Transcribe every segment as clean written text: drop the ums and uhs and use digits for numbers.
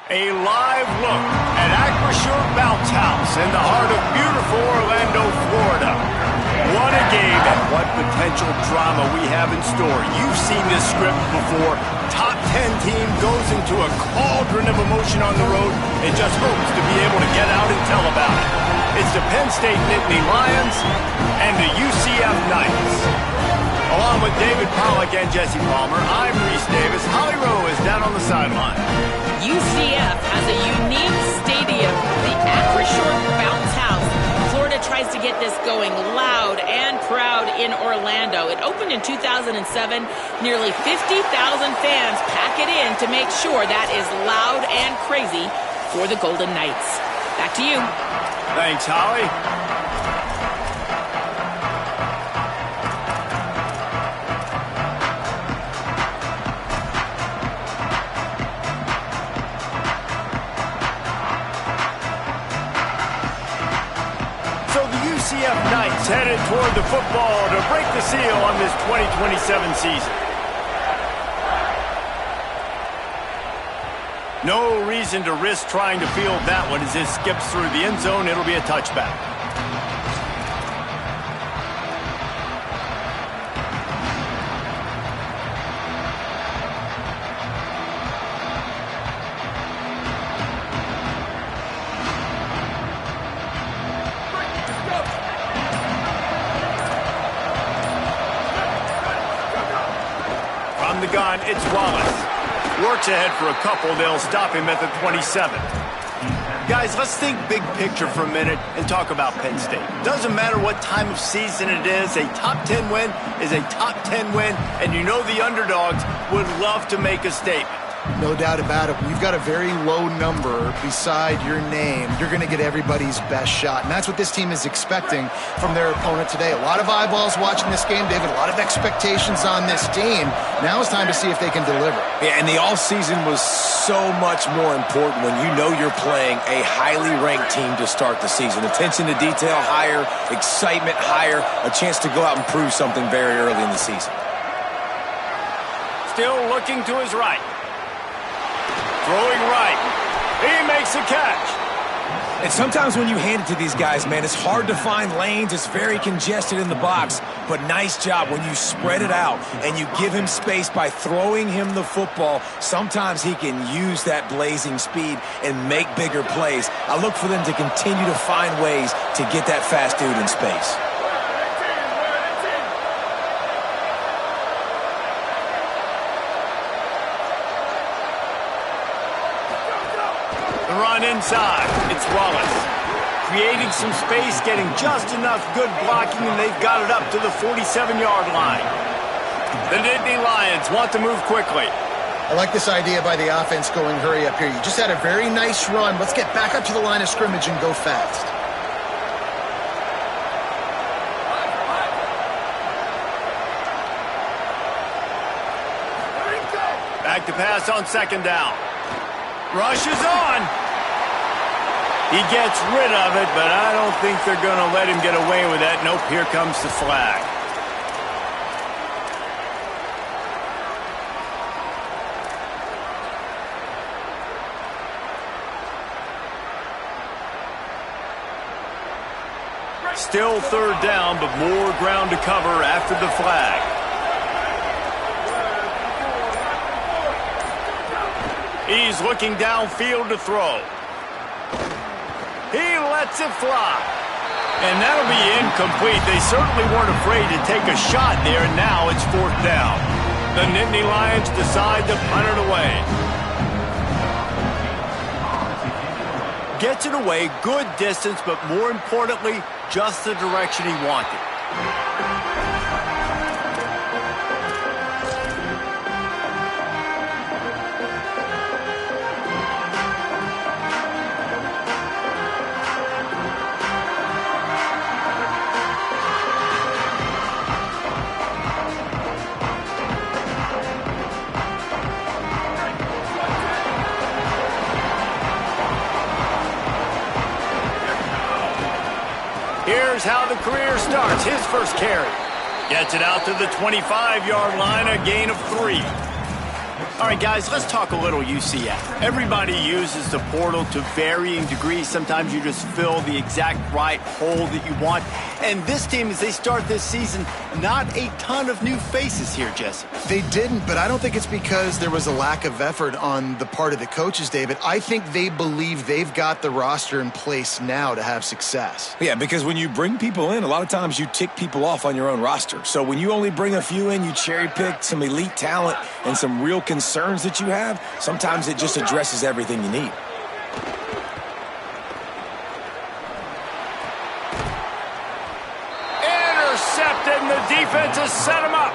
A live look at Acrisure Bounce House in the heart of beautiful Orlando, Florida. What a game and what potential drama we have in store. You've seen this script before. Top 10 team goes into a cauldron of emotion on the road and just hopes to be able to get out and tell about it. It's the Penn State Nittany Lions and the UCF Knights. Along with David Pollack and Jesse Palmer, I'm Reese Davis. Holly Rowe is down on the sideline. UCF has a unique stadium, the Acrisure Bounce House. Florida tries to get this going loud and proud in Orlando. It opened in 2007. Nearly 50,000 fans pack it in to make sure that is loud and crazy for the Golden Knights. Back to you. Thanks, Holly. UCF Knights headed toward the football to break the seal on this 2027 season. No reason to risk trying to field that one as it skips through the end zone. It'll be a touchback. From the gun, it's Wallace. Works ahead for a couple. They'll stop him at the 27. Guys, let's think big picture for a minute and talk about Penn State. Doesn't matter what time of season it is, a top 10 win is a top 10 win, and you know the underdogs would love to make a statement. No doubt about it. When you've got a very low number beside your name, you're going to get everybody's best shot. And that's what this team is expecting from their opponent today. A lot of eyeballs watching this game, David. A lot of expectations on this team. Now it's time to see if they can deliver. Yeah, and the offseason was so much more important when you know you're playing a highly ranked team to start the season. Attention to detail higher, excitement higher, a chance to go out and prove something very early in the season. Still looking to his right. Throwing right. He makes a catch. And sometimes when you hand it to these guys, man, it's hard to find lanes. It's very congested in the box. But nice job when you spread it out and you give him space by throwing him the football. Sometimes he can use that blazing speed and make bigger plays. I look for them to continue to find ways to get that fast dude in space. Run inside. It's Wallace. Creating some space, getting just enough good blocking, and they've got it up to the 47-yard line. The Nittany Lions want to move quickly. I like this idea by the offense going hurry up here. You just had a very nice run. Let's get back up to the line of scrimmage and go fast. Back to pass on second down. Rush is on. He gets rid of it, but I don't think they're going to let him get away with that. Nope, here comes the flag. Still third down, but more ground to cover after the flag. He's looking downfield to throw. He lets it fly. And that'll be incomplete. They certainly weren't afraid to take a shot there, and now it's fourth down. The Nittany Lions decide to punt it away. Gets it away, good distance, but more importantly, just the direction he wanted. Here's how the career starts. His first carry. Gets it out to the 25-yard line, a gain of 3. All right, guys, let's talk a little UCF. Everybody uses the portal to varying degrees. Sometimes you just fill the exact right hole that you want. And this team, as they start this season, not a ton of new faces here, Jesse. They didn't, but I don't think it's because there was a lack of effort on the part of the coaches, David. I think they believe they've got the roster in place now to have success. Yeah, because when you bring people in, a lot of times you tick people off on your own roster. So when you only bring a few in, you cherry pick some elite talent and some real concerns that you have, sometimes it just addresses everything you need. Intercepted, and the defense has set him up.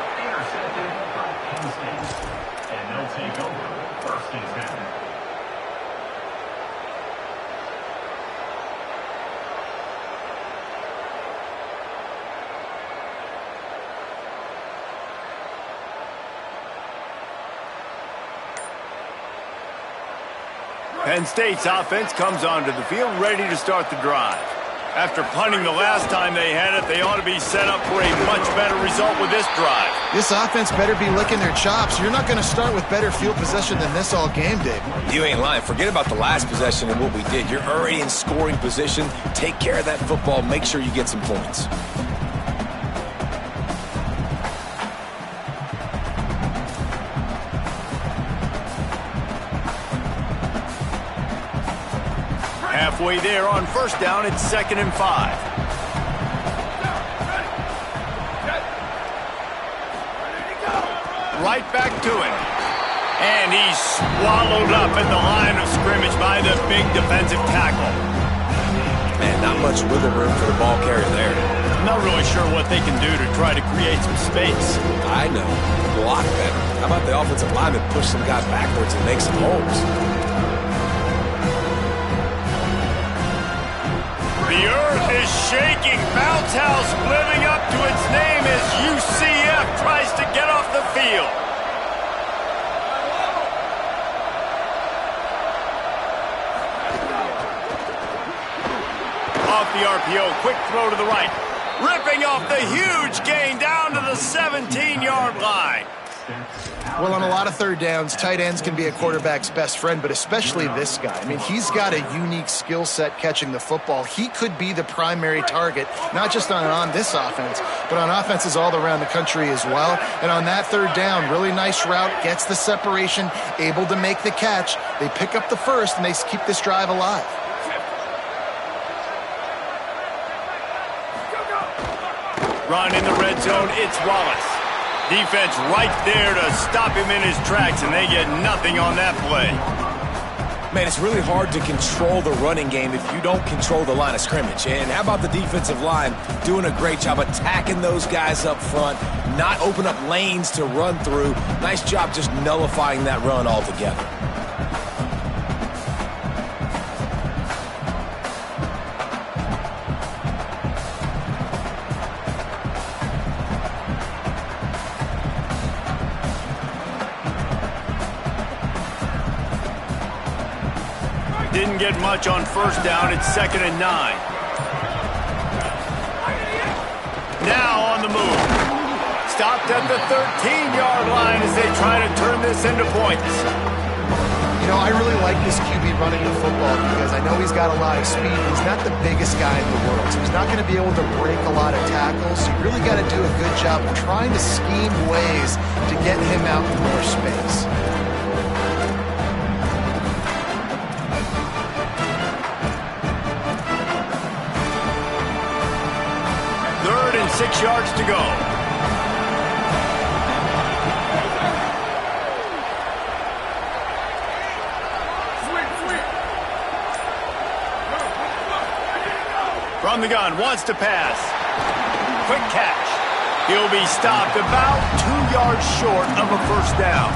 And they'll take over. First and 10. Penn State's offense comes onto the field ready to start the drive. After punting the last time they had it, they ought to be set up for a much better result with this drive. This offense better be licking their chops. You're not going to start with better field possession than this all game, Dave. You ain't lying. Forget about the last possession and what we did. You're already in scoring position. Take care of that football. Make sure you get some points. Halfway there on first down, it's 2nd and 5. Right back to him. And he's swallowed up at the line of scrimmage by the big defensive tackle. Man, not much wiggle room for the ball carrier there. I'm not really sure what they can do to try to create some space. I know. Block better. How about the offensive lineman push some guys backwards and make some holes? The earth is shaking. Bounce House living up to its name as UCF tries to get off the field. Off the RPO, quick throw to the right. Ripping off the huge gain down to the 17-yard line. Well, on a lot of third downs, tight ends can be a quarterback's best friend, but especially this guy. I mean, he's got a unique skill set catching the football. He could be the primary target, not just on this offense, but on offenses all around the country as well. And on that third down, really nice route, gets the separation, able to make the catch. They pick up the first, and they keep this drive alive. Run in the red zone, it's Wallace. Defense right there to stop him in his tracks, and they get nothing on that play. Man, it's really hard to control the running game if you don't control the line of scrimmage. And how about the defensive line doing a great job attacking those guys up front, not open up lanes to run through. Nice job just nullifying that run altogether. Didn't get much on first down. It's 2nd and 9. Now on the move. Stopped at the 13-yard line as they try to turn this into points. You know, I really like this QB running the football because I know he's got a lot of speed. He's not the biggest guy in the world, so he's not going to be able to break a lot of tackles. So you really got to do a good job of trying to scheme ways to get him out in more space. 6 yards to go. From the gun, wants to pass. Quick catch. He'll be stopped about 2 yards short of a first down.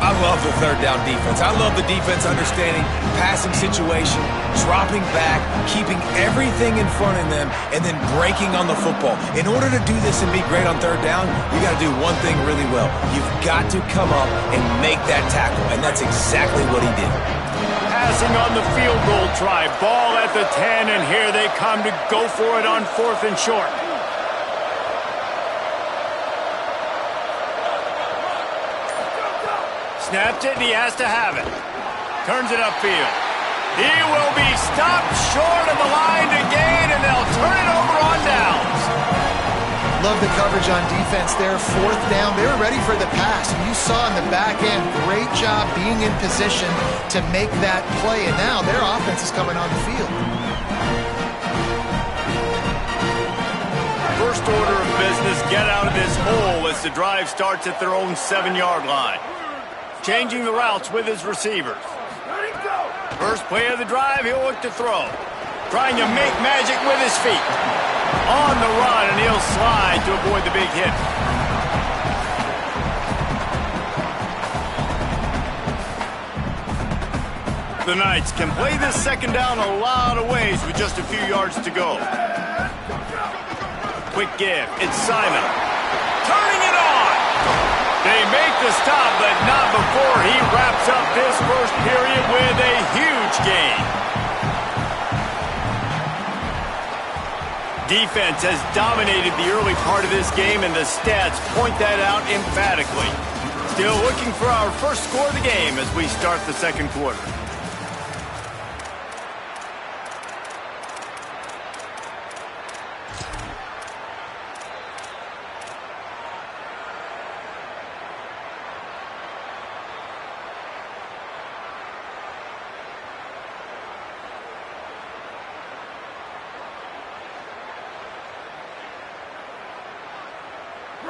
I love the third down defense. I love the defense understanding passing situation, dropping back, keeping everything in front of them, and then breaking on the football. In order to do this and be great on third down, you got to do one thing really well. You've got to come up and make that tackle, and that's exactly what he did. Passing on the field goal try. Ball at the 10, and here they come to go for it on 4th and short. Snapped it, and he has to have it. Turns it upfield. He will be stopped short of the line to gain, and they'll turn it over on downs. Love the coverage on defense there. 4th down. They were ready for the pass. And you saw in the back end, great job being in position to make that play. And now their offense is coming on the field. First order of business, get out of this hole as the drive starts at their own 7-yard line. Changing the routes with his receivers. First play of the drive, he'll look to throw. Trying to make magic with his feet. On the run, and he'll slide to avoid the big hit. The Knights can play this second down a lot of ways with just a few yards to go. Quick give. It's Simon. Turning it on. They make the stop, but not before he wraps up this first period with a huge gain. Defense has dominated the early part of this game, and the stats point that out emphatically. Still looking for our first score of the game as we start the second quarter.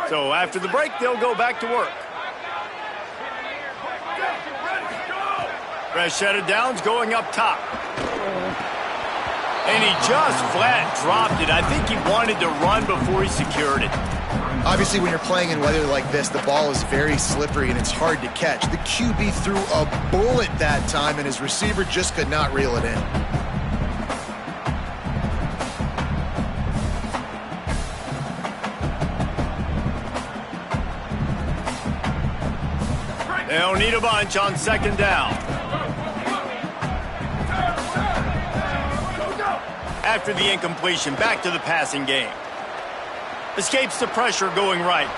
So after the break, they'll go back to work. Fresh set of downs going up top. And he just flat dropped it. I think he wanted to run before he secured it. Obviously, when you're playing in weather like this, the ball is very slippery and it's hard to catch. The QB threw a bullet that time, and his receiver just could not reel it in. They'll need a bunch on second down. After the incompletion, back to the passing game. Escapes the pressure going right.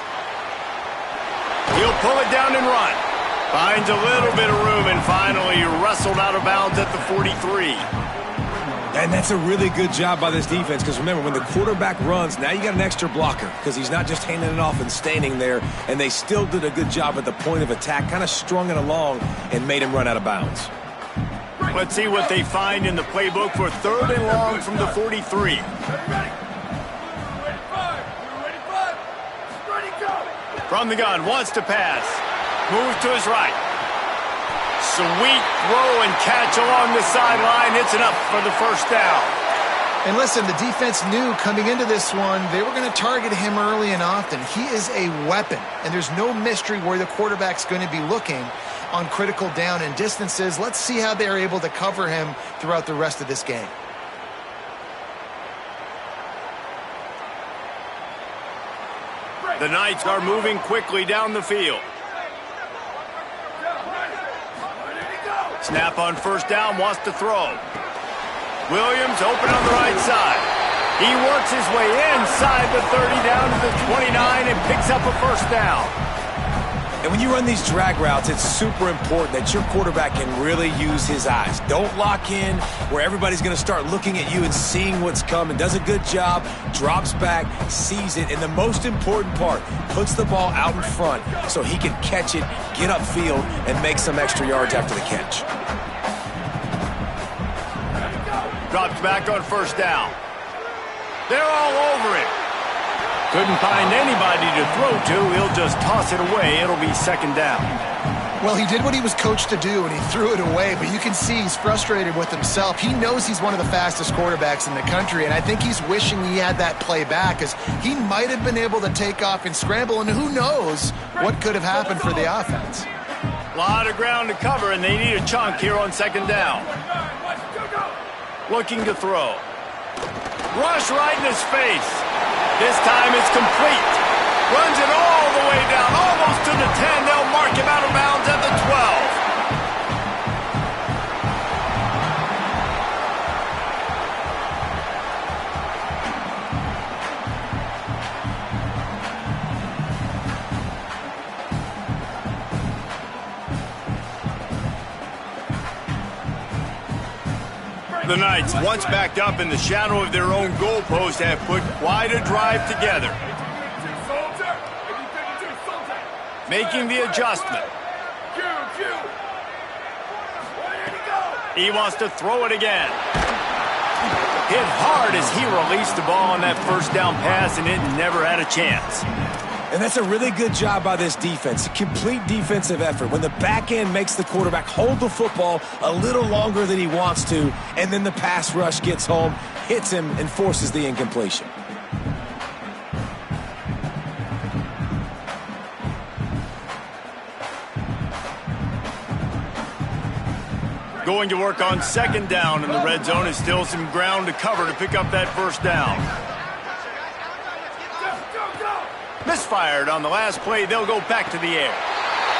He'll pull it down and run. Finds a little bit of room and finally wrestled out of bounds at the 43. And that's a really good job by this defense, because remember, when the quarterback runs, now you got an extra blocker because he's not just handing it off and standing there, and they still did a good job at the point of attack, kind of strung it along and made him run out of bounds. Let's see what they find in the playbook for 3rd and long from the 43. From the gun, wants to pass. Moves to his right. Sweet throw and catch along the sideline. It's enough for the first down. And listen, the defense knew coming into this one, they were going to target him early and often. He is a weapon, and there's no mystery where the quarterback's going to be looking on critical down and distances. Let's see how they're able to cover him throughout the rest of this game. The Knights are moving quickly down the field. Snap on first down, wants to throw. Williams open on the right side. He works his way inside the 30 down to the 29 and picks up a first down. And when you run these drag routes, it's super important that your quarterback can really use his eyes. Don't lock in where everybody's going to start looking at you and seeing what's coming. Does a good job, drops back, sees it, and the most important part, puts the ball out in front so he can catch it, get upfield, and make some extra yards after the catch. Drops back on first down. They're all over him. Couldn't find anybody to throw to. He'll just toss it away. It'll be second down. Well, he did what he was coached to do, and he threw it away, but you can see he's frustrated with himself. He knows he's one of the fastest quarterbacks in the country, and I think he's wishing he had that play back, as he might have been able to take off and scramble, and who knows what could have happened for the offense. A lot of ground to cover, and they need a chunk here on second down. Looking to throw. Rush right in his face. This time it's complete. Runs it all the way down, almost to the 10. They'll mark him out of bounds at the 12. The Knights, once backed up in the shadow of their own goalpost, have put quite a drive together. Making the adjustment. He wants to throw it again. Hit hard as he released the ball on that first down pass, and it never had a chance. And that's a really good job by this defense. Complete defensive effort. When the back end makes the quarterback hold the football a little longer than he wants to, and then the pass rush gets home, hits him, and forces the incompletion. Going to work on second down, and the red zone is still some ground to cover to pick up that first down. Misfired on the last play. They'll go back to the air.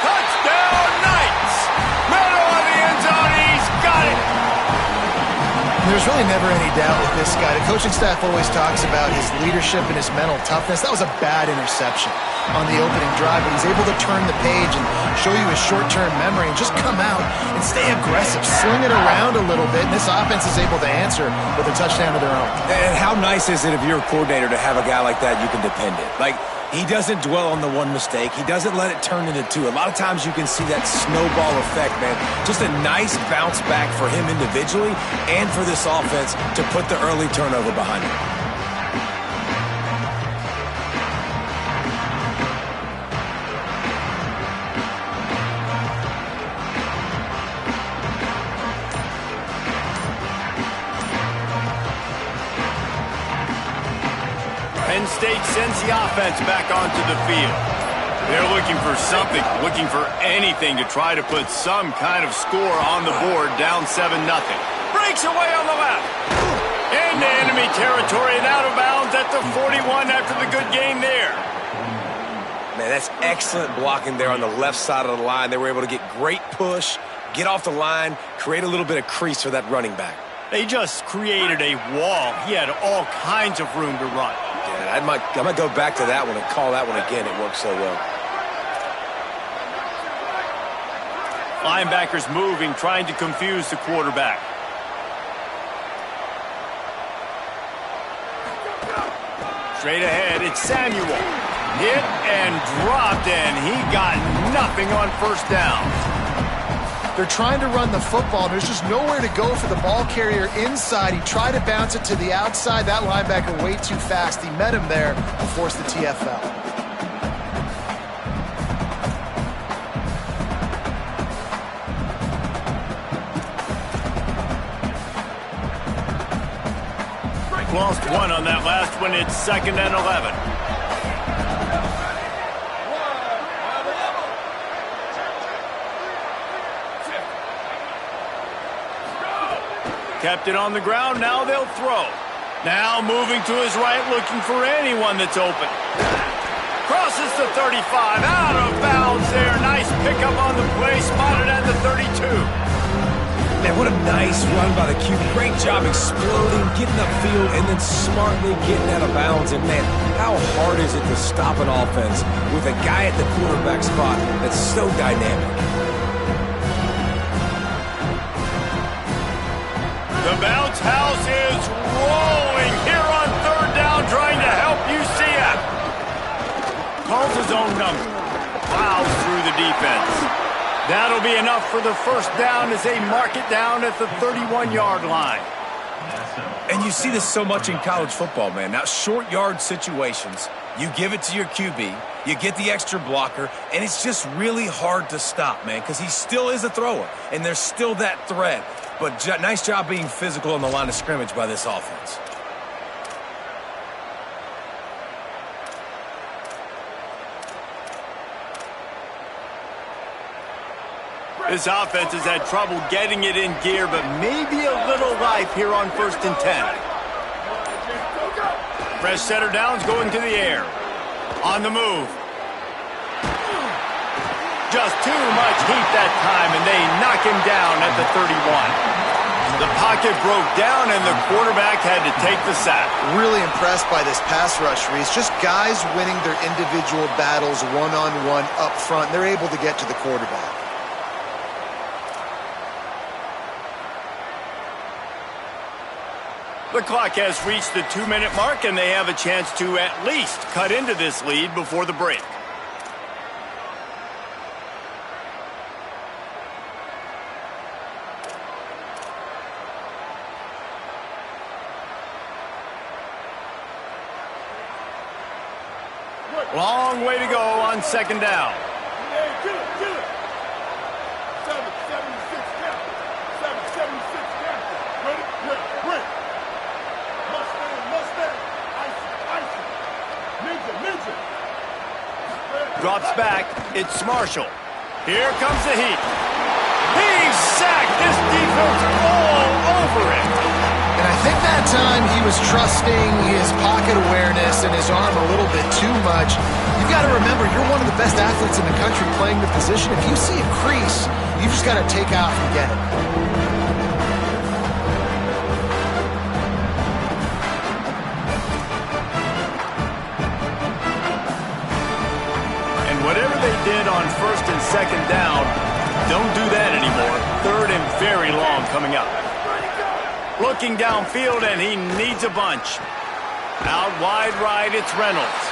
Touchdown, Knights! Middle of the end zone. He's got it. There's really never any doubt with this guy. The coaching staff always talks about his leadership and his mental toughness. That was a bad interception on the opening drive, but he's able to turn the page and show you his short-term memory and just come out and stay aggressive, sling it around a little bit, and this offense is able to answer with a touchdown of their own. And how nice is it if you're a coordinator to have a guy like that you can depend on? Like, he doesn't dwell on the one mistake. He doesn't let it turn into two. A lot of times you can see that snowball effect, man. Just a nice bounce back for him individually and for this offense to put the early turnover behind him. Penn State sends the offense back onto the field. They're looking for something, looking for anything to try to put some kind of score on the board, down 7-0. Breaks away on the left. Into enemy territory and out of bounds at the 41 after the good game there. Man, that's excellent blocking there on the left side of the line. They were able to get great push, get off the line, create a little bit of crease for that running back. They just created a wall. He had all kinds of room to run. Yeah, I might go back to that one and call that one again. It worked so well. Linebackers moving, trying to confuse the quarterback. Straight ahead, it's Samuel. Hit and dropped, and he got nothing on first down. They're trying to run the football. There's just nowhere to go for the ball carrier inside. He tried to bounce it to the outside. That linebacker way too fast. He met him there and forced the TFL. Lost one on that last one. It's 2nd and 11. Kept it on the ground, now they'll throw. Now moving to his right, looking for anyone that's open. Crosses the 35, out of bounds there. Nice pickup on the play, spotted at the 32. Man, what a nice run by the QB. Great job exploding, getting upfield, and then smartly getting out of bounds. And, man, how hard is it to stop an offense with a guy at the quarterback spot that's so dynamic? The bounce house is rolling here on 3rd down, trying to help UCF. Calls his own number. Plows through the defense. That'll be enough for the first down as they mark it down at the 31-yard line. And you see this so much in college football, man. Now, short yard situations, you give it to your QB, you get the extra blocker, and it's just really hard to stop, man, because he still is a thrower, and there's still that threat. But nice job being physical on the line of scrimmage by this offense. This offense has had trouble getting it in gear, but maybe a little life here on 1st and 10. Fresh setter downs going to the air. On the move. Just too much heat that time, and they knock him down at the 31. The pocket broke down, and the quarterback had to take the sack. Really impressed by this pass rush, Reese. Just guys winning their individual battles one-on-one up front. They're able to get to the quarterback. The clock has reached the 2-minute mark, and they have a chance to at least cut into this lead before the break. Long way to go on second down. Drops back. It's Marshall. Here comes the heat. He's sacked. This defense all over it. And I think that time he was trusting his pocket awareness and his arm a little bit too much. You've got to remember, you're one of the best athletes in the country playing the position. If you see a crease, you've just got to take off and get it. Whatever they did on first and second down, don't do that anymore. Third and very long coming up. Looking downfield, and he needs a bunch. Out wide right, it's Reynolds.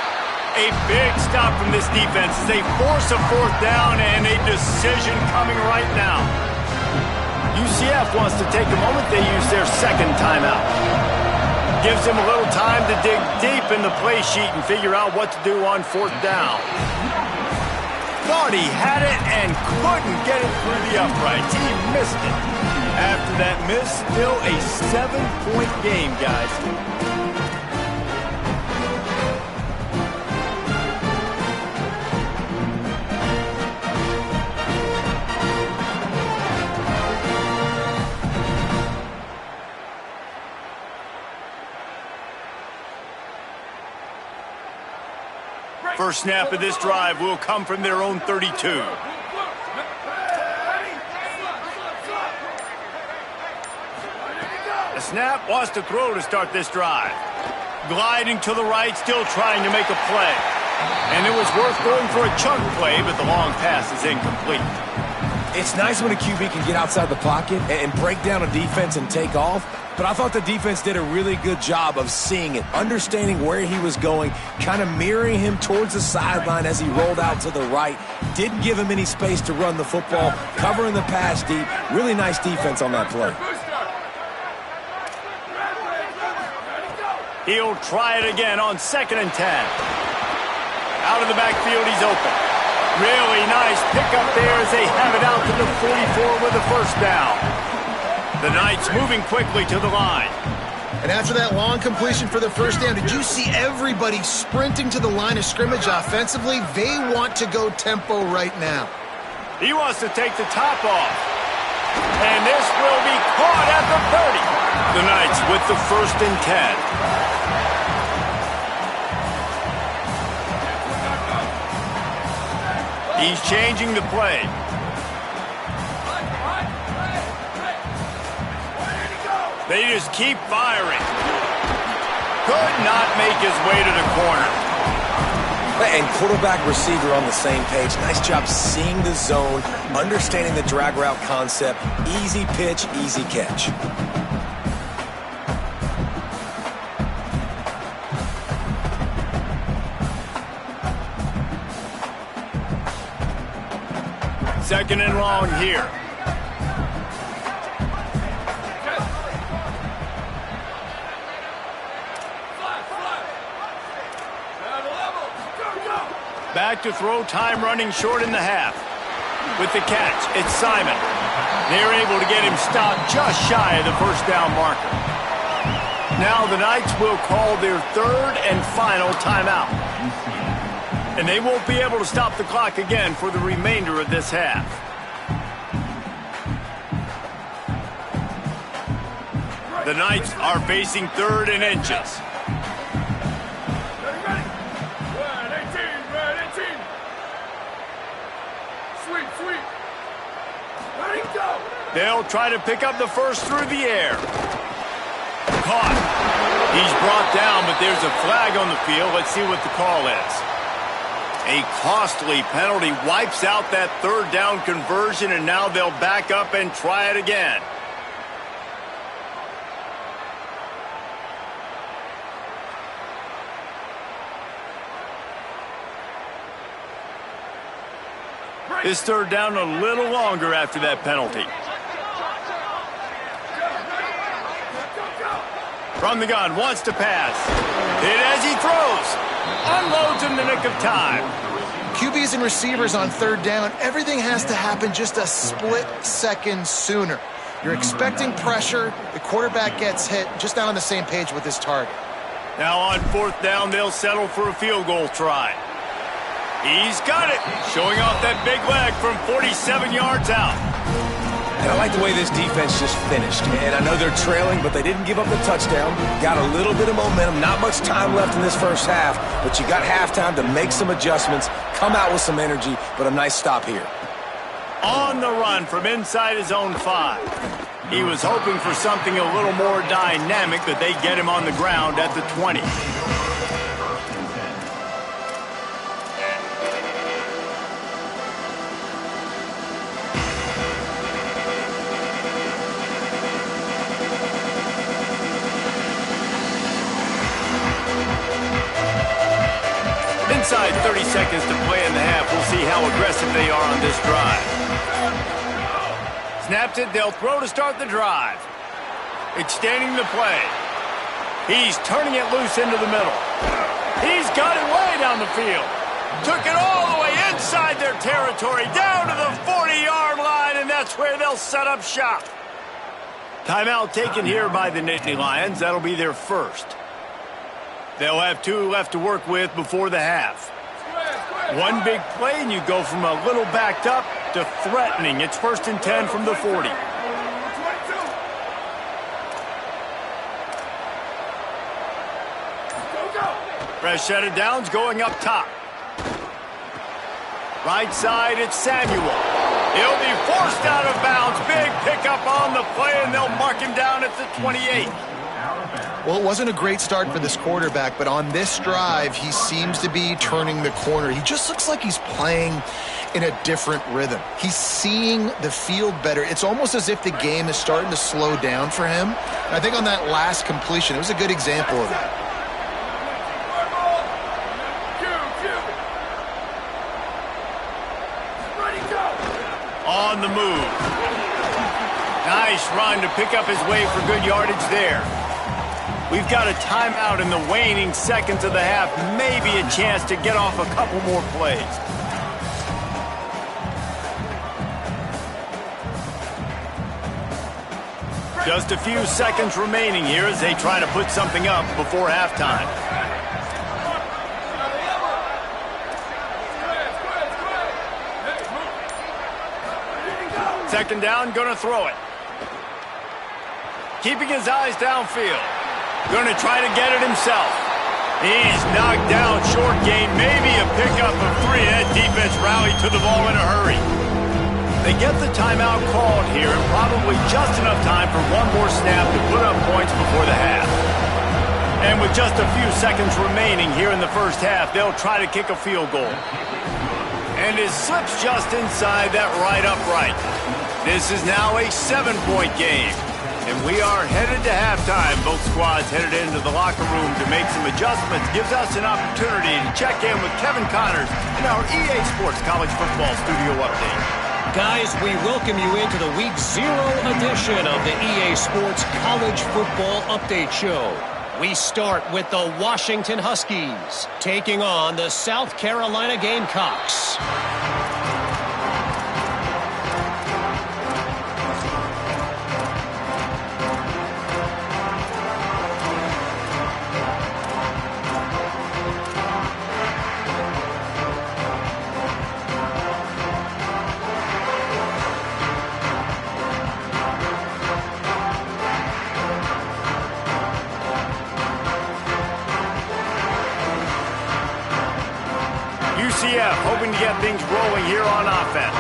A big stop from this defense as they force a fourth down, and a decision coming right now. UCF wants to take a moment. They use their second timeout. Gives them a little time to dig deep in the play sheet and figure out what to do on fourth down. Thought he had it and couldn't get it through the uprights. He missed it. After that miss, still a 7-point game, guys. First snap of this drive will come from their own 32. The snap wants to throw to start this drive. Gliding to the right, still trying to make a play. And it was worth going for a chunk play, but the long pass is incomplete. It's nice when a QB can get outside the pocket and break down a defense and take off. But I thought the defense did a really good job of seeing it, understanding where he was going, kind of mirroring him towards the sideline as he rolled out to the right. Didn't give him any space to run the football, covering the pass deep. Really nice defense on that play. He'll try it again on 2nd and 10. Out of the backfield, he's open. Really nice pickup there as they have it out to the 44 with the first down. The Knights moving quickly to the line. And after that long completion for the first down, did you see everybody sprinting to the line of scrimmage offensively? They want to go tempo right now. He wants to take the top off. And this will be caught at the 30. The Knights with the 1st and 10. He's changing the play. They just keep firing. Could not make his way to the corner. And quarterback, receiver on the same page. Nice job seeing the zone, understanding the drag route concept. Easy pitch, easy catch. Second and long here. Back to throw, time running short in the half. With the catch, it's Simon. They're able to get him stopped just shy of the first down marker. Now the Knights will call their 3rd and final timeout. And they won't be able to stop the clock again for the remainder of this half. The Knights are facing 3rd and inches. They'll try to pick up the first through the air. Caught. He's brought down, but there's a flag on the field. Let's see what the call is. A costly penalty wipes out that 3rd down conversion, and now they'll back up and try it again. This third down a little longer after that penalty. From the gun, wants to pass. Hit as he throws. Unloads in the nick of time. QBs and receivers on third down, everything has to happen just a split second sooner. You're expecting pressure, the quarterback gets hit, just not on the same page with his target. Now on fourth down, they'll settle for a field goal try. He's got it, showing off that big leg from 47 yards out. And I like the way this defense just finished. And I know they're trailing, but they didn't give up the touchdown. Got a little bit of momentum. Not much time left in this first half, but you got halftime to make some adjustments, come out with some energy, but a nice stop here. On the run from inside his own 5. He was hoping for something a little more dynamic, but they get him on the ground at the 20. Inside 30 seconds to play in the half. We'll see how aggressive they are on this drive. Snaps it, they'll throw to start the drive. Extending the play. He's turning it loose into the middle. He's got it way down the field. Took it all the way inside their territory, down to the 40-yard line, and that's where they'll set up shop. Timeout taken here by the Nittany Lions. That'll be their first. They'll have 2 left to work with before the half. One big play, and you go from a little backed up to threatening. It's 1st and 10 from the 40. Fresh set of downs going up top. Right side, it's Samuel. He'll be forced out of bounds. Big pickup on the play, and they'll mark him down at the 28. Well, it wasn't a great start for this quarterback, but on this drive, he seems to be turning the corner. He just looks like he's playing in a different rhythm. He's seeing the field better. It's almost as if the game is starting to slow down for him. And I think on that last completion, it was a good example of that. On the move. Nice run to pick up his way for good yardage there. We've got a timeout in the waning seconds of the half. Maybe a chance to get off a couple more plays. Just a few seconds remaining here as they try to put something up before halftime. Second down, gonna throw it. Keeping his eyes downfield. Gonna try to get it himself. He's knocked down, short gain, maybe a pickup of 3. That defense rallied to the ball in a hurry. They get the timeout called here, and probably just enough time for one more snap to put up points before the half. And with just a few seconds remaining here in the first half, they'll try to kick a field goal. And it slips just inside that right upright. This is now a 7-point game. And we are headed to halftime. Both squads headed into the locker room to make some adjustments. Gives us an opportunity to check in with Kevin Connors in our EA Sports College Football Studio Update. Guys, we welcome you into the Week 0 edition of the EA Sports College Football Update Show. We start with the Washington Huskies taking on the South Carolina Gamecocks. UCF hoping to get things rolling here on offense.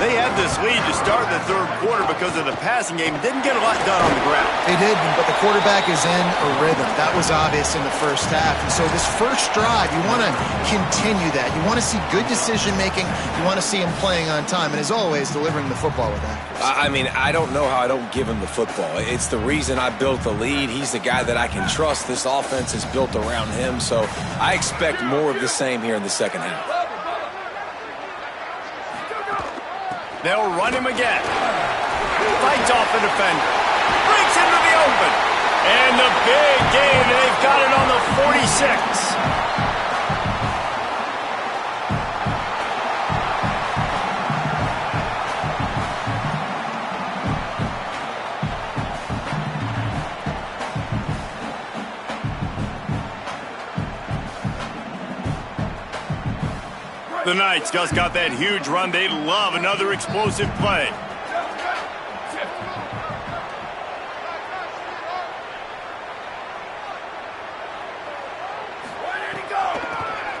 They had this lead to start the third quarter because of the passing game. Didn't get a lot done on the ground. They did, but the quarterback is in a rhythm. That was obvious in the first half. And so this first drive, you want to continue that. You want to see good decision-making. You want to see him playing on time. And as always, delivering the football with accuracy. I mean, I don't know how I don't give him the football. It's the reason I built the lead. He's the guy that I can trust. This offense is built around him. So I expect more of the same here in the second half. They'll run him again. Fights off the defender. Breaks into the open. And the big gain. They've got it on the 46. The Knights just got that huge run. They love another explosive play.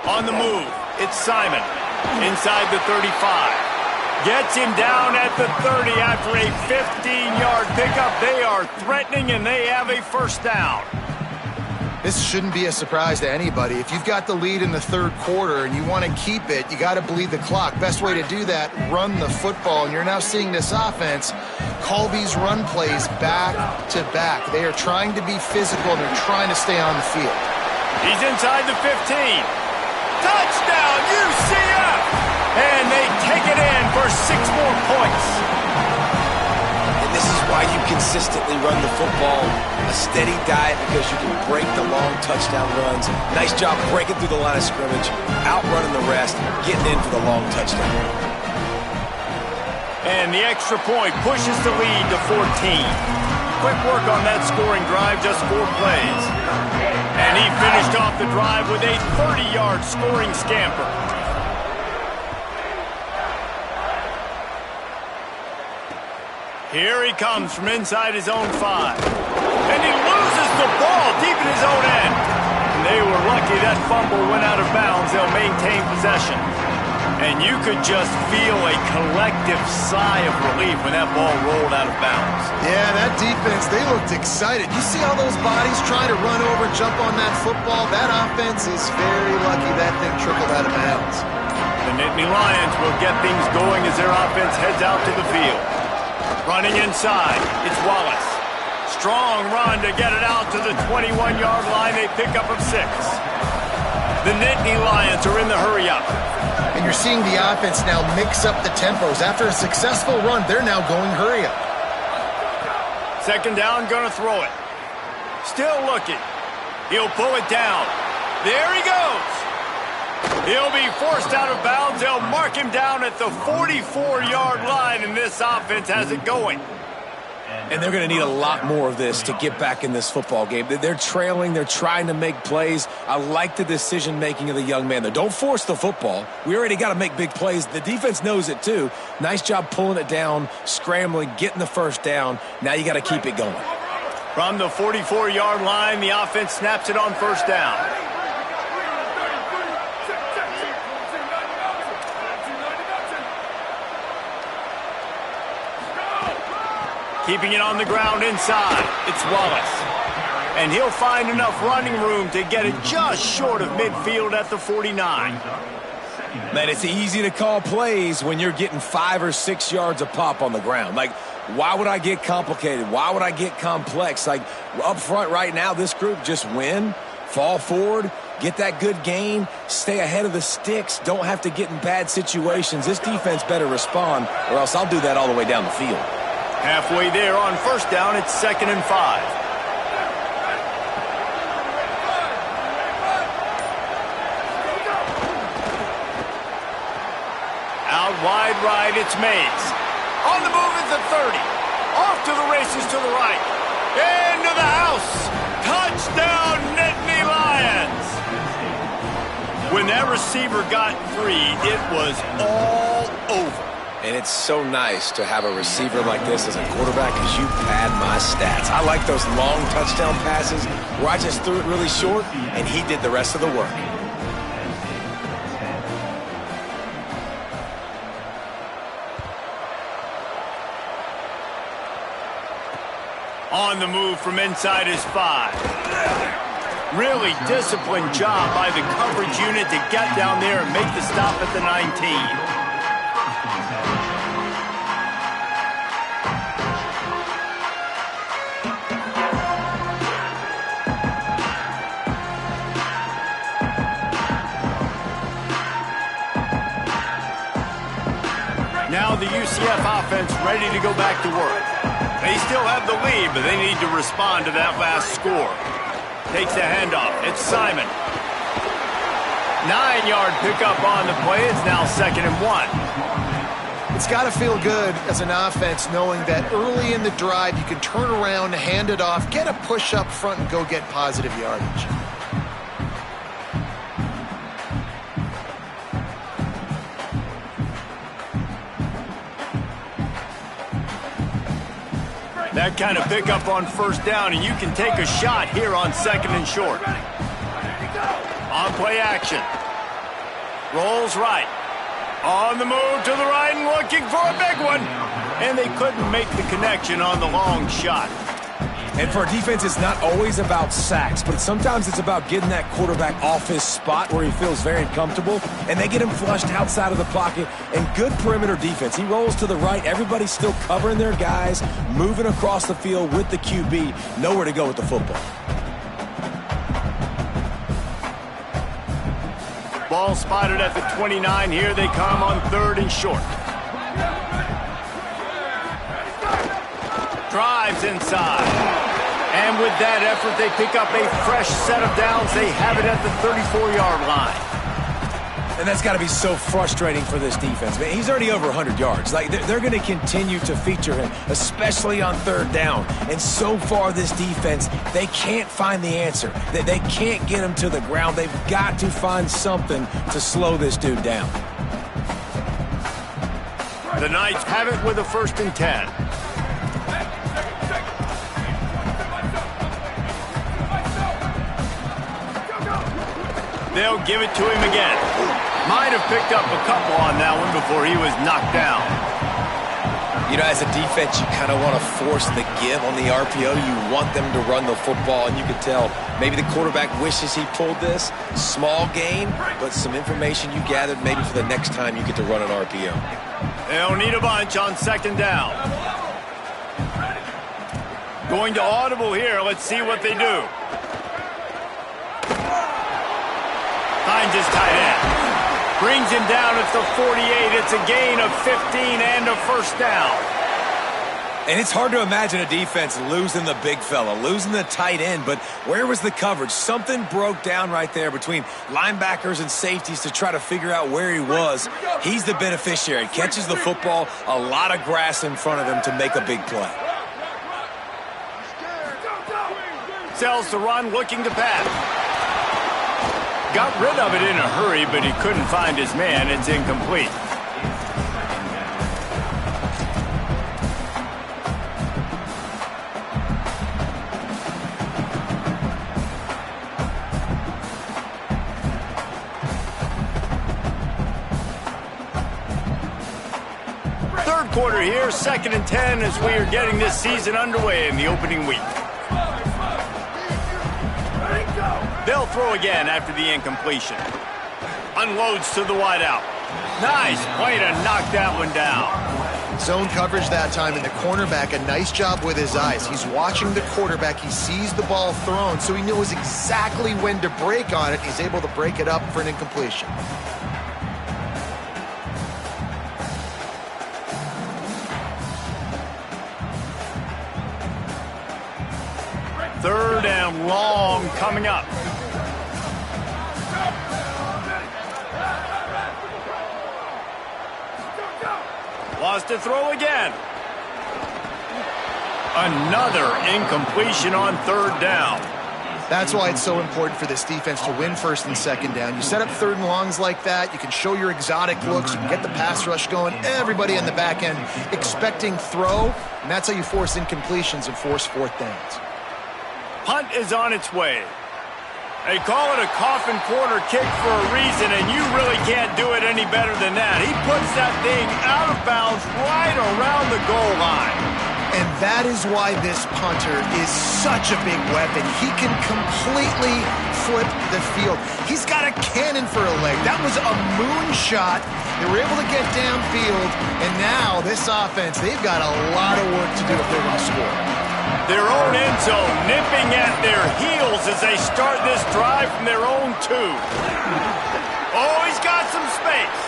On the move, it's Simon. Inside the 35. Gets him down at the 30 after a 15-yard pickup. They are threatening, and they have a first down. This shouldn't be a surprise to anybody. If you've got the lead in the third quarter and you want to keep it, you got to bleed the clock. Best way to do that, run the football. And you're now seeing this offense call these run plays back to back. They are trying to be physical, and they're trying to stay on the field. He's inside the 15. Touchdown, UCF! And they take it in for 6 more points. This is why you consistently run the football, a steady diet, because you can break the long touchdown runs. Nice job breaking through the line of scrimmage, outrunning the rest, getting in for the long touchdown. And the extra point pushes the lead to 14. Quick work on that scoring drive, just 4 plays. And he finished off the drive with a 30-yard scoring scamper. Here he comes from inside his own 5. And he loses the ball deep in his own end. And they were lucky that fumble went out of bounds. They'll maintain possession. And you could just feel a collective sigh of relief when that ball rolled out of bounds. Yeah, that defense, they looked excited. You see all those bodies trying to run over and jump on that football? That offense is very lucky that thing trickled out of bounds. The Nittany Lions will get things going as their offense heads out to the field. Running inside, it's Wallace. Strong run to get it out to the 21-yard line. They pick up of 6. The Nittany Lions are in the hurry-up. And you're seeing the offense now mix up the tempos. After a successful run, they're now going hurry-up. Second down, gonna throw it. Still looking. He'll pull it down. There he goes. He'll be forced out of bounds. They'll mark him down at the 44-yard line, and this offense has it going. And they're going to need a lot more of this to get back in this football game. They're trailing. They're trying to make plays. I like the decision-making of the young man, though. Don't force the football. We already got to make big plays. The defense knows it, too. Nice job pulling it down, scrambling, getting the first down. Now you got to keep it going. From the 44-yard line, the offense snaps it on first down. Keeping it on the ground inside, it's Wallace. And he'll find enough running room to get it just short of midfield at the 49. Man, it's easy to call plays when you're getting 5 or 6 yards a pop on the ground. Like, why would I get complicated? Why would I get complex? Like, up front right now, this group just win, fall forward, get that good gain, stay ahead of the sticks, don't have to get in bad situations. This defense better respond, or else I'll do that all the way down the field. Halfway there on first down, it's 2nd and 5. Out wide right, it's Mays. On the move is the 30. Off to the races to the right. Into the house. Touchdown, Nittany Lions. When that receiver got free, it was all over. And it's so nice to have a receiver like this as a quarterback because you pad my stats. I like those long touchdown passes where I just threw it really short and he did the rest of the work. On the move from inside his 5. Really disciplined job by the coverage unit to get down there and make the stop at the 19. Now Now the UCF offense ready to go back to work. They still have the lead, but they need to respond to that last score. Takes the handoff. It's Simon. 9-yard pickup on the play. It's now 2nd and 1. It's got to feel good as an offense knowing that early in the drive you can turn around, hand it off, get a push up front, and go get positive yardage. That kind of pickup on 1st down, and you can take a shot here on 2nd and short. On play action. Rolls right. On the move to the right and looking for a big one. And they couldn't make the connection on the long shot. And for a defense, it's not always about sacks, but sometimes it's about getting that quarterback off his spot where he feels very uncomfortable, and they get him flushed outside of the pocket. And good perimeter defense. He rolls to the right. Everybody's still covering their guys, moving across the field with the QB. Nowhere to go with the football. Ball spotted at the 29. Here they come on 3rd and short. Drives inside. And with that effort, they pick up a fresh set of downs. They have it at the 34-yard line. And that's got to be so frustrating for this defense. Man, he's already over 100 yards. Like, they're going to continue to feature him, especially on 3rd down. And so far, this defense, they can't find the answer. They can't get him to the ground. They've got to find something to slow this dude down. The Knights have it with a 1st and 10. They'll give it to him again. Might have picked up a couple on that one before he was knocked down. You know, as a defense, you kind of want to force the give on the RPO. You want them to run the football, and you can tell maybe the quarterback wishes he pulled this. Small gain, but some information you gathered maybe for the next time you get to run an RPO. They'll need a bunch on 2nd down. Going to audible here. Let's see what they do. Finds his tight end. Brings him down at the 48. It's a gain of 15 and a 1st down. And it's hard to imagine a defense losing the big fella, losing the tight end, but where was the coverage? Something broke down right there between linebackers and safeties to try to figure out where he was. He's the beneficiary. Catches the football, a lot of grass in front of him to make a big play. Sells the run, looking to pass. Got rid of it in a hurry, but he couldn't find his man. It's incomplete. Third quarter here, 2nd and 10 as we are getting this season underway in the opening week. They'll throw again after the incompletion. Unloads to the wideout. Nice play to knock that one down. Zone coverage that time, and the cornerback, a nice job with his eyes. He's watching the quarterback. He sees the ball thrown, so he knows exactly when to break on it. He's able to break it up for an incompletion. Third and long coming up. Lost to throw again. Another incompletion on 3rd down. That's why it's so important for this defense to win 1st and 2nd down. You set up 3rd and longs like that, you can show your exotic looks, you can get the pass rush going, everybody on the back end expecting throw, and that's how you force incompletions and force 4th downs. Punt is on its way. They call it a coffin corner kick for a reason, and you really can't do it any better than that. He puts that thing out of bounds right around the goal line. And that is why this punter is such a big weapon. He can completely flip the field. He's got a cannon for a leg. That was a moonshot. They were able to get downfield, and now this offense, they've got a lot of work to do if they're going to score. Their own end zone nipping at their heels as they start this drive from their own 2. Oh, he's got some space.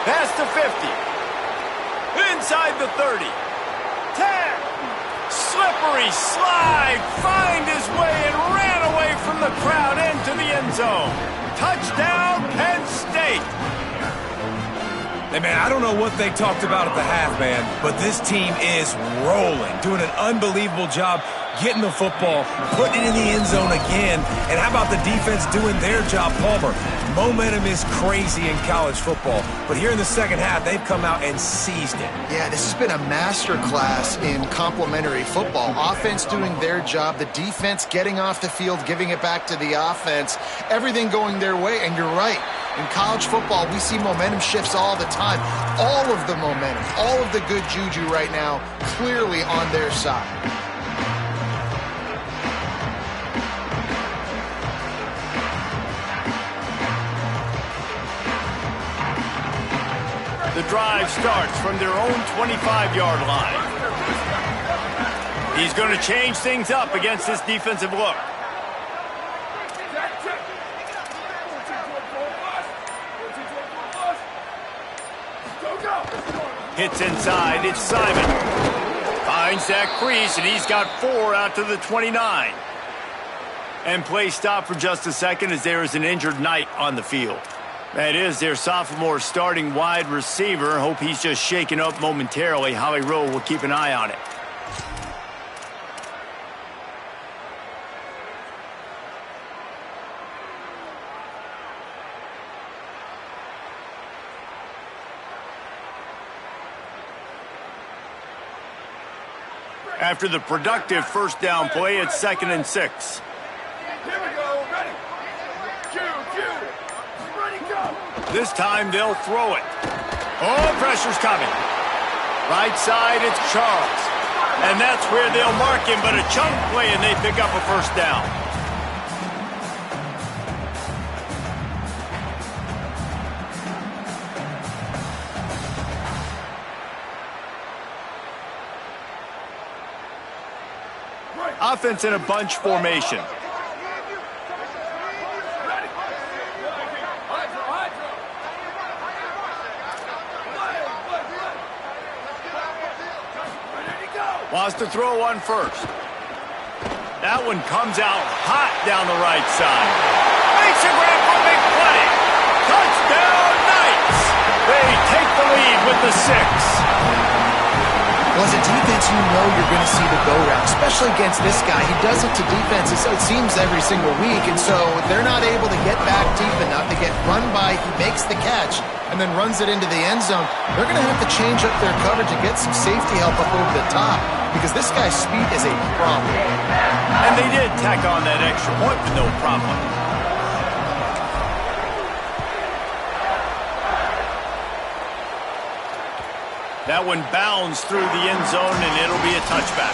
Past the 50. Inside the 30. 10. Slippery slide. Find his way and ran away from the crowd into the end zone. Touchdown, Penn State. Hey, man, I don't know what they talked about at the half, man, but this team is rolling, doing an unbelievable job getting the football, putting it in the end zone again. And how about the defense doing their job, Palmer? Momentum is crazy in college football, but here in the second half, they've come out and seized it. Yeah, this has been a masterclass in complementary football. Offense doing their job, the defense getting off the field, giving it back to the offense, everything going their way. And you're right, in college football, we see momentum shifts all the time. All of the momentum, all of the good juju right now, clearly on their side. The drive starts from their own 25-yard line. He's going to change things up against this defensive look. Hits inside, it's Simon. Finds that crease, and he's got 4 out to the 29. And play stop for just a second as there is an injured Knight on the field. That is their sophomore starting wide receiver. Hope he's just shaken up momentarily. Holly Rowe will keep an eye on it. After the productive first down play, it's 2nd and 6. This time they'll throw it. Oh, pressure's coming. Right side, it's Charles. And that's where they'll mark him, but a chunk play and they pick up a first down. Offense in a bunch formation. Wants to throw on first. That one comes out hot down the right side. Makes a grab for a big play. Touchdown, Knights. They take the lead with the 6. Well, as a defense, you know you're going to see the go route, especially against this guy. He does it to defenses, it seems, every single week, and so they're not able to get back deep enough. They get run by, he makes the catch, and then runs it into the end zone. They're going to have to change up their coverage and get some safety help up over the top because this guy's speed is a problem. And they did tack on that extra point with no problem. That one bounds through the end zone, and it'll be a touchback.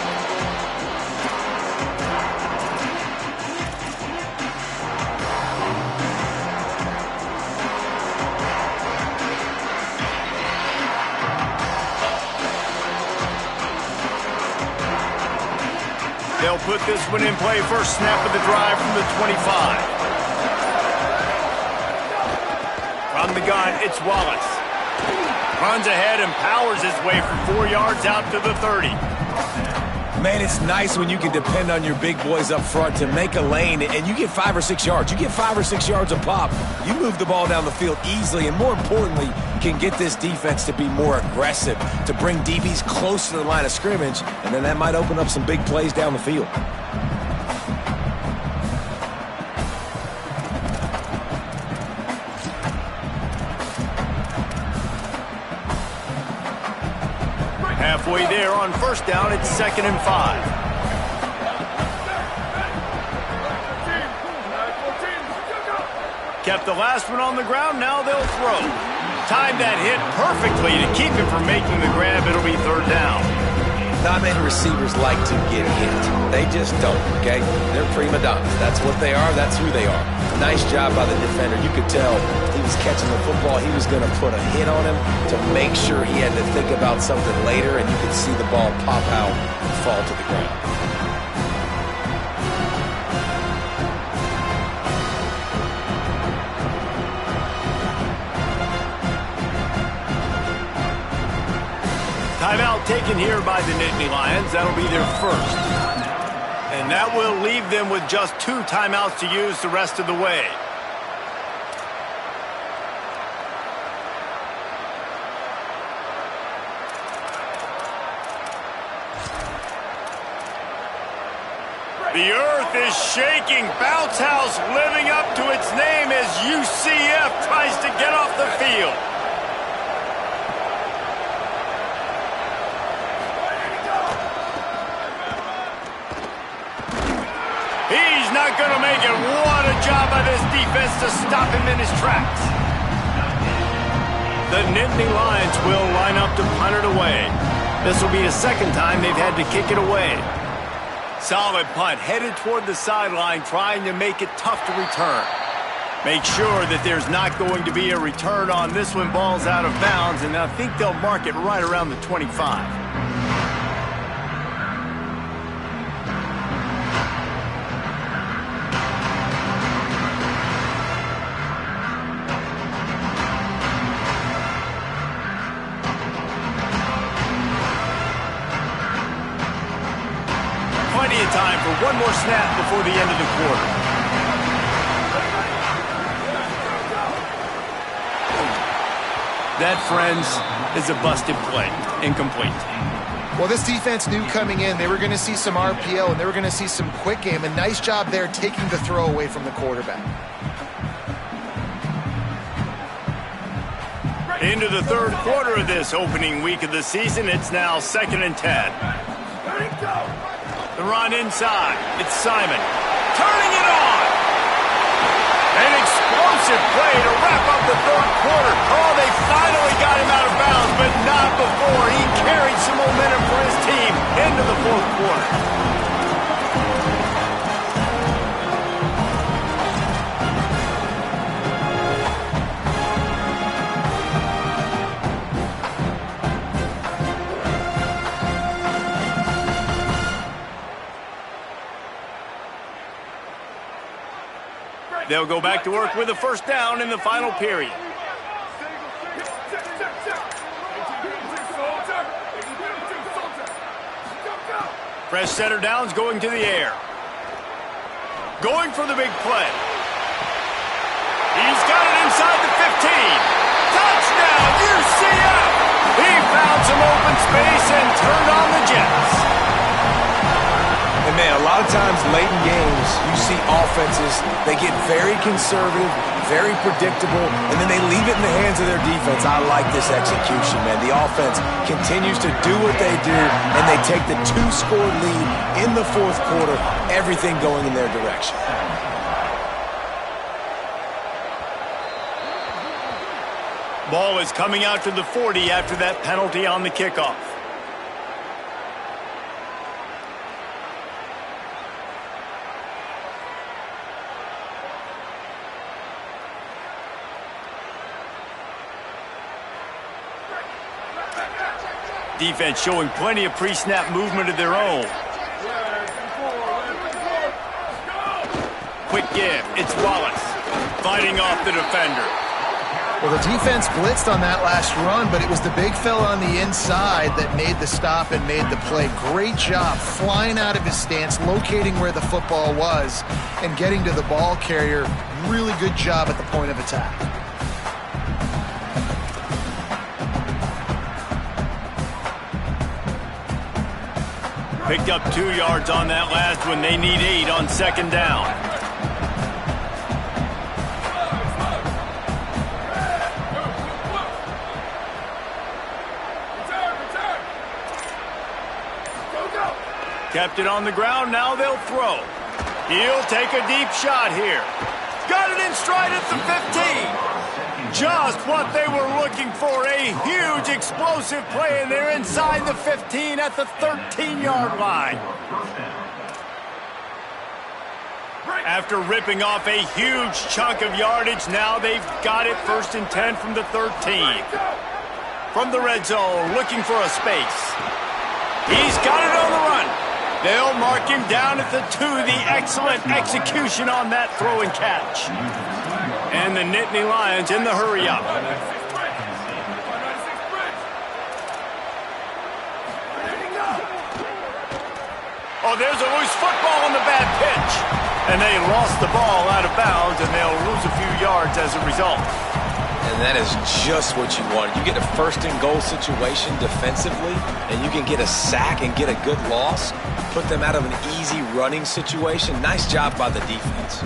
They'll put this one in play first snap of the drive from the 25. From the gun, it's Wallace. Runs ahead and powers his way for 4 yards out to the 30. Man, it's nice when you can depend on your big boys up front to make a lane, and you get 5 or 6 yards. You get 5 or 6 yards a pop. You move the ball down the field easily, and more importantly, can get this defense to be more aggressive, to bring DBs close to the line of scrimmage, and then that might open up some big plays down the field. Halfway there on first down, it's 2nd and 5. Kept the last one on the ground, now they'll throw. Timed that hit perfectly to keep him from making the grab. It'll be 3rd down. Not many receivers like to get hit. They just don't, okay? They're prima donnas. That's what they are. That's who they are. Nice job by the defender. You could tell he was catching the football. He was going to put a hit on him to make sure he had to think about something later, and you could see the ball pop out and fall to the ground. taken here by the Nittany Lions. That'll be their first. And that will leave them with just 2 timeouts to use the rest of the way. The earth is shaking. Bounce House living up to its name as UCF tries to get off the field. He's not going to make it. What a job by this defense to stop him in his tracks. The Nittany Lions will line up to punt it away. This will be the second time they've had to kick it away. Solid punt, headed toward the sideline, trying to make it tough to return. Make sure that there's not going to be a return on this one. Ball's out of bounds, and I think they'll mark it right around the 25. Plenty of time for one more snap before the end of the quarter. That, friends, is a busted play. Incomplete. Well, this defense knew coming in they were going to see some RPO and they were going to see some quick game. A nice job there taking the throw away from the quarterback. Into the third quarter of this opening week of the season. It's now 2nd and 10. The run inside. It's Simon. Turning it on. An explosive play to wrap up the third quarter. Oh, they finally got him out of bounds, but not before he carried some momentum for his team into the fourth quarter. They'll go back to work with a first down in the final period. Fresh center downs going to the air. Going for the big play. He's got it inside the 15. Touchdown, UCF! He found some open space and turned on the Jets. And man, a lot of times late in games, you see offenses, they get very conservative, very predictable, and then they leave it in the hands of their defense. I like this execution, man. The offense continues to do what they do, and they take the 2-score lead in the fourth quarter, everything going in their direction. Ball is coming out to the 40 after that penalty on the kickoff. Defense showing plenty of pre-snap movement of their own. Quick give. It's Wallace fighting off the defender. Well, the defense blitzed on that last run, but it was the big fella on the inside that made the stop and made the play. Great job flying out of his stance, locating where the football was, and getting to the ball carrier. Really good job at the point of attack. Picked up 2 yards on that last one. They need 8 on second down. Kept it on the ground. Now they'll throw. He'll take a deep shot here. Got it in stride at the 15. Just what they were looking for, a huge explosive play, and they're inside the 15 at the 13-yard line. After ripping off a huge chunk of yardage, now they've got it 1st and 10 from the 13. From the red zone, looking for a space. He's got it on the run. They'll mark him down at the 2. The excellent execution on that throw and catch. And the Nittany Lions in the hurry-up. Oh, there's a loose football on the bad pitch. And they lost the ball out of bounds, and they'll lose a few yards as a result. And that is just what you want. You get a first-and-goal situation defensively, and you can get a sack and get a good loss, put them out of an easy running situation. Nice job by the defense.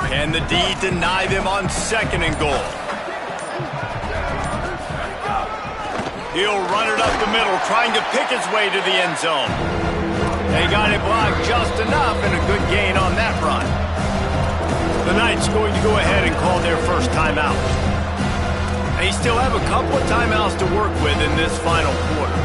Can the D deny them on 2nd and goal? He'll run it up the middle, trying to pick his way to the end zone. They got it blocked just enough, and a good gain on that run. The Knights going to go ahead and call their first timeout. They still have a couple of timeouts to work with in this final quarter.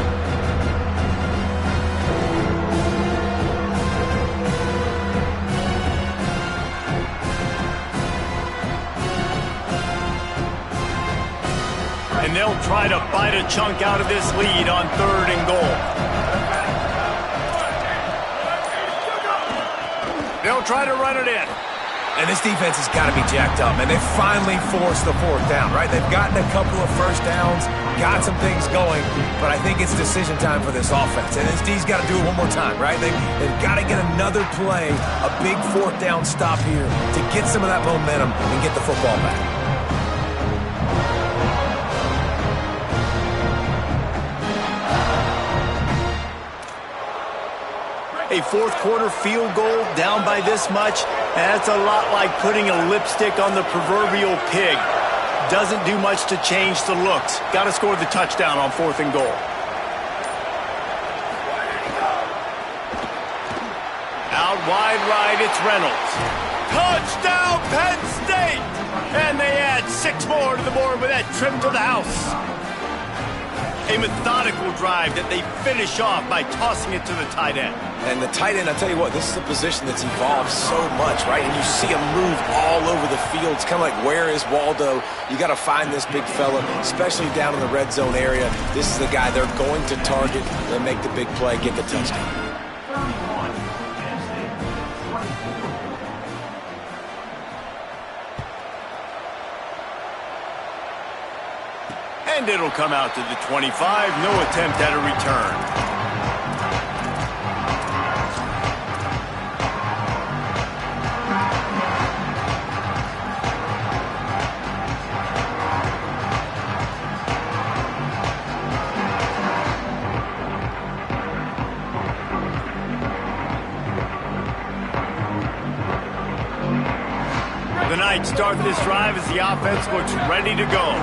And they'll try to bite a chunk out of this lead on 3rd and goal. They'll try to run it in. And this defense has got to be jacked up, man. They finally forced the 4th down, right? They've gotten a couple of first downs, got some things going, but I think it's decision time for this offense. And this D's got to do it one more time, right? They've got to get another play, a big 4th down stop here to get some of that momentum and get the football back. A 4th quarter field goal down by this much, that's a lot like putting a lipstick on the proverbial pig. Doesn't do much to change the looks. Got to score the touchdown on 4th and goal. Out wide right, it's Reynolds. Touchdown, Penn State! And they add 6 more to the board with that trip to the house. A methodical drive that they finish off by tossing it to the tight end. And the tight end, I'll tell you what, this is a position that's evolved so much, right? And you see him move all over the field. It's kind of like, where is Waldo? You got to find this big fella, especially down in the red zone area. This is the guy they're going to target. They'll make the big play, get the touchdown. And it'll come out to the 25. No attempt at a return. The Knights start this drive as the offense looks ready to go.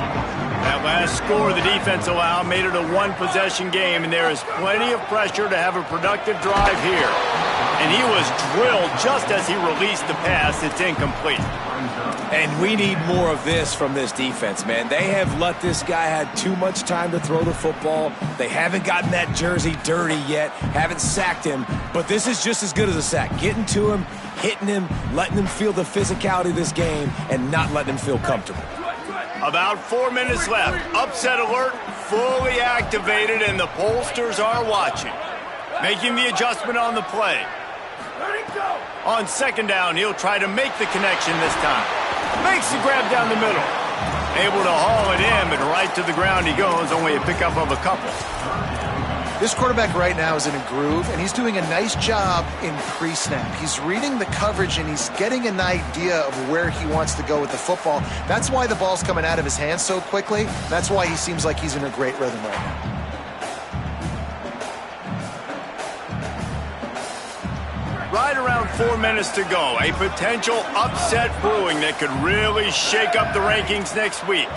That last score the defense allowed made it a 1-possession game, and there is plenty of pressure to have a productive drive here. And he was drilled just as he released the pass. It's incomplete. And we need more of this from this defense, man. They have let this guy have too much time to throw the football. They haven't gotten that jersey dirty yet, haven't sacked him, but this is just as good as a sack. Getting to him, hitting him, letting him feel the physicality of this game, and not letting him feel comfortable. About 4 minutes left. Upset alert fully activated, and the pollsters are watching. Making the adjustment on the play. On 2nd down, he'll try to make the connection this time. Makes the grab down the middle. Able to haul it in, but right to the ground he goes. Only a pickup of a couple. This quarterback right now is in a groove, and he's doing a nice job in pre-snap. He's reading the coverage, and he's getting an idea of where he wants to go with the football. That's why the ball's coming out of his hands so quickly. That's why he seems like he's in a great rhythm right now. Right around 4 minutes to go. A potential upset brewing that could really shake up the rankings next week.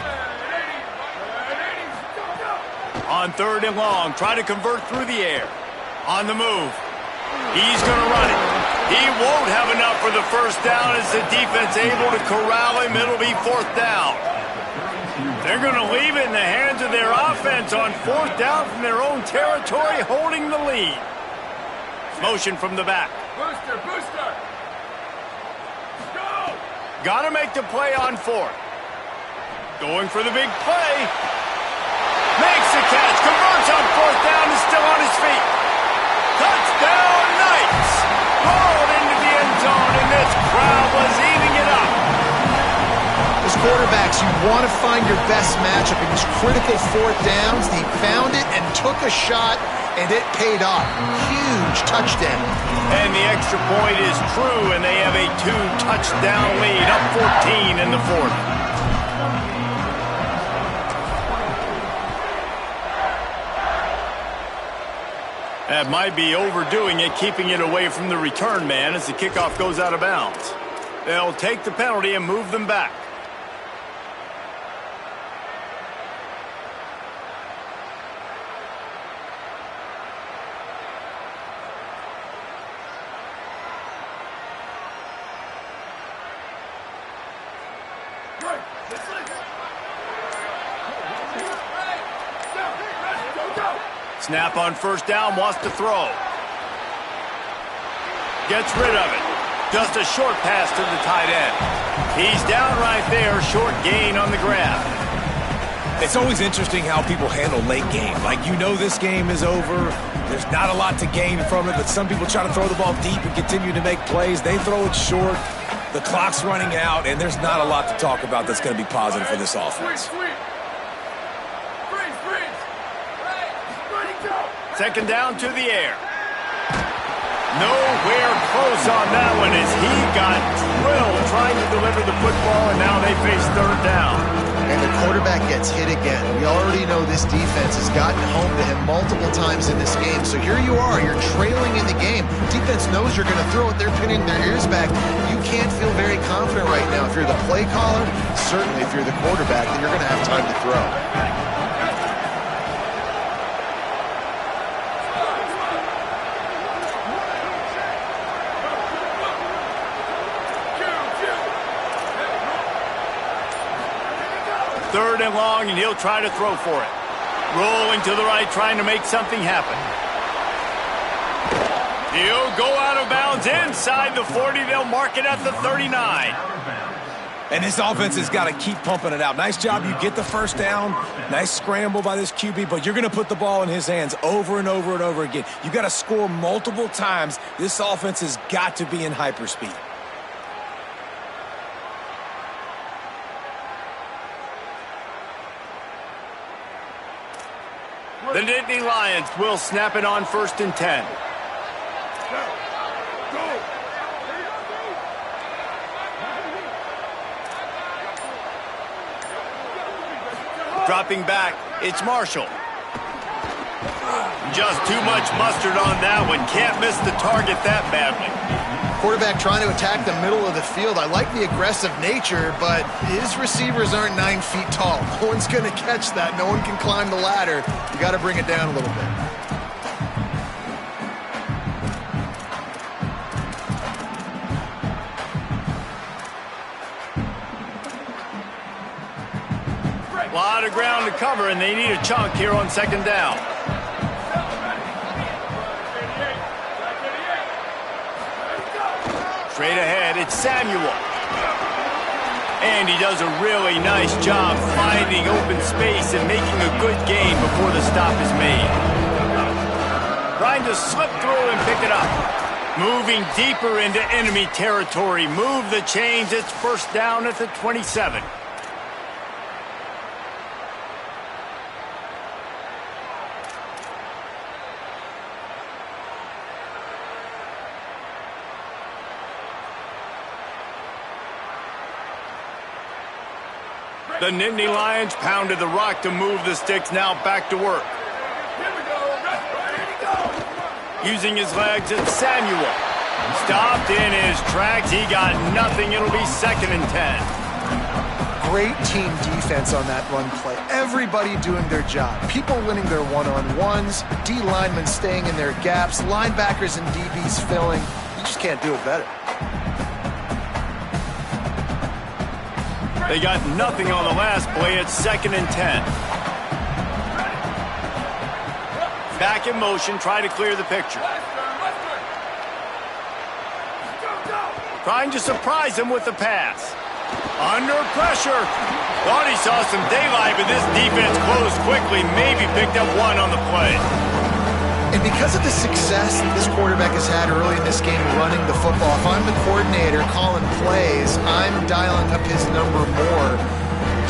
On 3rd and long, try to convert through the air. On the move. He's going to run it. He won't have enough for the first down as the defense able to corral him. It'll be 4th down. They're going to leave it in the hands of their offense on 4th down from their own territory, holding the lead. Motion from the back. Booster, booster. Go! Got to make the play on 4th. Going for the big play. Makes the catch. Converts on 4th down. Is still on his quarterbacks, you want to find your best matchup in these critical fourth downs. He found it and took a shot, and it paid off. Huge touchdown. And the extra point is true, and they have a 2-touchdown lead, up 14 in the fourth. That might be overdoing it, keeping it away from the return man as the kickoff goes out of bounds. They'll take the penalty and move them back. Snap on first down, wants to throw. Gets rid of it. Just a short pass to the tight end. He's down right there, short gain on the grab. It's always interesting how people handle late game. Like, you know this game is over. There's not a lot to gain from it, but some people try to throw the ball deep and continue to make plays. They throw it short. The clock's running out, and there's not a lot to talk about that's going to be positive for this offense. Second down to the air. Nowhere close on that one as he got drilled trying to deliver the football, and now they face third down. And the quarterback gets hit again. We already know this defense has gotten home to him multiple times in this game. So here you are, you're trailing in the game. Defense knows you're going to throw it. They're pinning their ears back. You can't feel very confident right now. If you're the play caller, certainly if you're the quarterback, then you're going to have time to throw. Third and long, and he'll try to throw for it. Rolling to the right, trying to make something happen. He'll go out of bounds inside the 40. They'll mark it at the 39. And this offense has got to keep pumping it out. Nice job. You get the first down. Nice scramble by this QB, but you're going to put the ball in his hands over and over and over again. You got to score multiple times. This offense has got to be in hyperspeed. The Nittany Lions will snap it on 1st and 10. Dropping back, it's Marshall. Just too much mustard on that one. Can't miss the target that badly. Quarterback trying to attack the middle of the field. I like the aggressive nature, but his receivers aren't 9 feet tall. No one's going to catch that. No one can climb the ladder. You got to bring it down a little bit. A lot of ground to cover, and they need a chunk here on second down. Straight ahead, it's Samuel. And he does a really nice job finding open space and making a good gain before the stop is made. Trying to slip through and pick it up. Moving deeper into enemy territory. Move the chains. It's first down at the 27. The Nittany Lions pounded the rock to move the sticks, now back to work. Using his legs, it's Samuel. Stopped in his tracks. He got nothing. It'll be 2nd and 10. Great team defense on that run play. Everybody doing their job. People winning their one-on-ones, D linemen staying in their gaps, linebackers and DBs filling. You just can't do it better. They got nothing on the last play. It's 2nd and 10. Back in motion, try to clear the picture. Trying to surprise him with the pass. Under pressure. Thought he saw some daylight, but this defense closed quickly. Maybe picked up one on the play. And because of the success that this quarterback has had early in this game running the football, if I'm the coordinator calling plays, I'm dialing up his number more.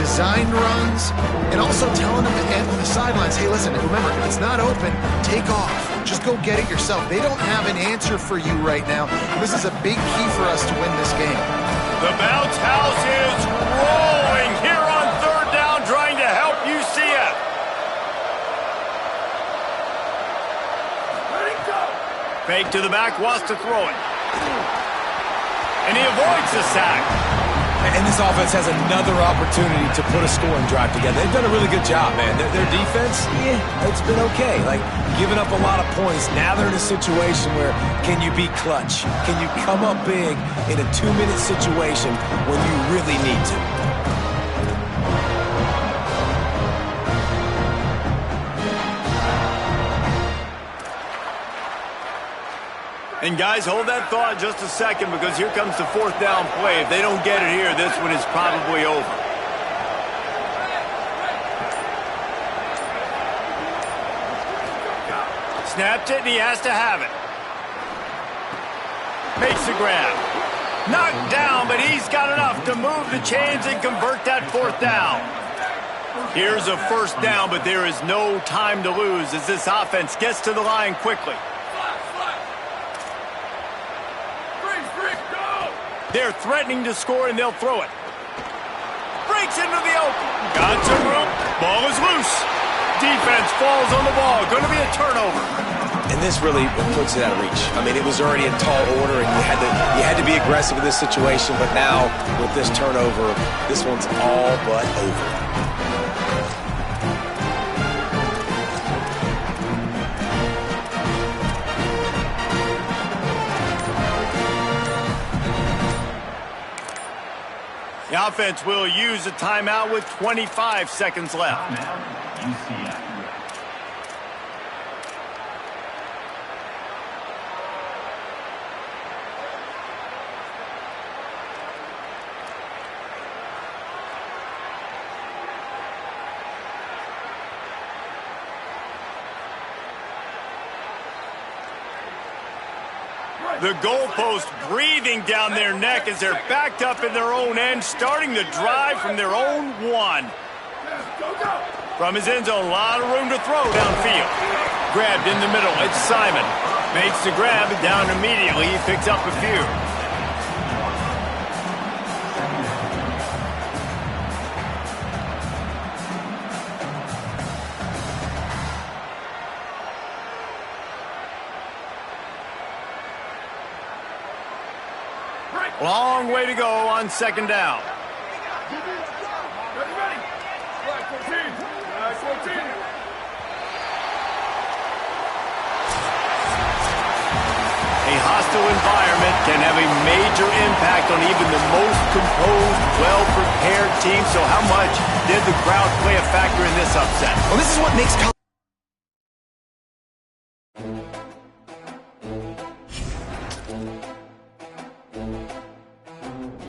Design runs, and also telling them on the sidelines, hey, listen, remember, if it's not open, take off. Just go get it yourself. They don't have an answer for you right now. This is a big key for us to win this game. The bounce house is rolling here on third down, trying to help UCF. Fake to the back, wants to throw it. And he avoids the sack. And this offense has another opportunity to put a scoring drive together. They've done a really good job, man. Their defense, it's been okay. Like, giving up a lot of points. Now they're in a situation where can you be clutch? Can you come up big in a 2-minute situation when you really need to? And guys, hold that thought just a second, because here comes the fourth down play. If they don't get it here, this one is probably over. Snapped it, and he has to have it. Makes the grab. Knocked down, but he's got enough to move the chains and convert that fourth down. Here's a first down, but there is no time to lose as this offense gets to the line quickly. They're threatening to score, and they'll throw it. Breaks into the open. Got some room. Ball is loose. Defense falls on the ball. Going to be a turnover. And this really puts it out of reach. I mean, it was already in tall order, and you had to be aggressive in this situation. But now, with this turnover, this one's all but over. The offense will use a timeout with 25 seconds left. UCF. The goalpost breathing down their neck as they're backed up in their own end, starting the drive from their own one. From his end zone, a lot of room to throw downfield. Grabbed in the middle, it's Simon. Makes the grab, down immediately, he picks up a few. Long way to go on second down. A hostile environment can have a major impact on even the most composed, well-prepared team. So how much did the crowd play a factor in this upset? Well, this is what makes college